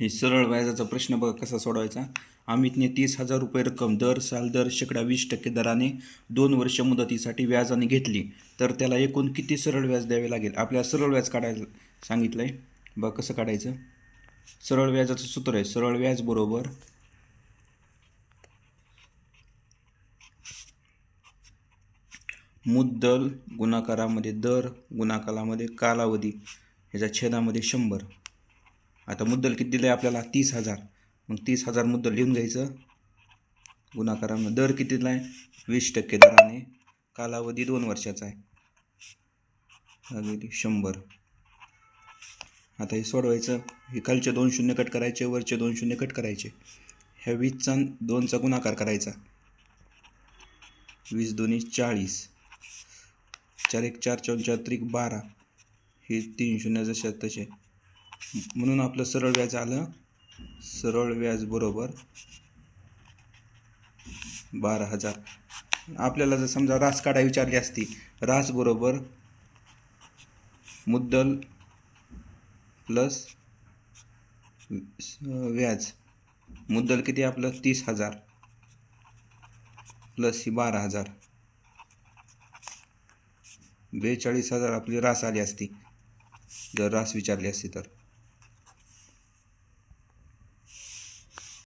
हे सरळ व्याजाचा प्रश्न बघा कसा सोडवायचा. अमितने 30,000 रुपये रक्कम दर साल दर शेकडा 20% दराने 2 वर्ष मुदतीसाठी व्याजाने घेतली, तर त्याला एकूण किती सरळ व्याज द्यावे लागेल. आपल्याला सरळ व्याज काढायला सांगितलं आहे. बघा कसं काढायचं. सरळ व्याजाचं सूत्र आहे, सरळ व्याज बरोबर मुद्दल गुणाकारामध्ये दर गुणाकारामध्ये कालावधी ह्याच्या छेदामध्ये 100. आता मुद्दल किती दिलं आहे आपल्याला 30,000. मग 30,000 मुद्दल लिहून घ्यायचं. गुणाकारामध्ये दर किती दिला आहे 20% दराने. कालावधी 2 वर्षाचा आहे. 100. आता हे सोडवायचं. हे खालचे 2 शून्य कट करायचे, वरचे 2 शून्य कट करायचे. ह्या 20चा 2चा गुणाकार करायचा. 20 दोन्ही 40. 4 1 4 4 4 त्रिक 12. हे 3 शून्य जसे तसे. म्हणून आपलं सरळ व्याज आलं. सरळ व्याज बरोबर 12,000. आपल्याला जर समजा रास काढायला विचारली असती, रास बरोबर मुद्दल प्लस व्याज. मुद्दल किती आपलं 30,000 प्लस ही 12,000. 42,000 आपली रास आली असती जर रास विचारली असती तर.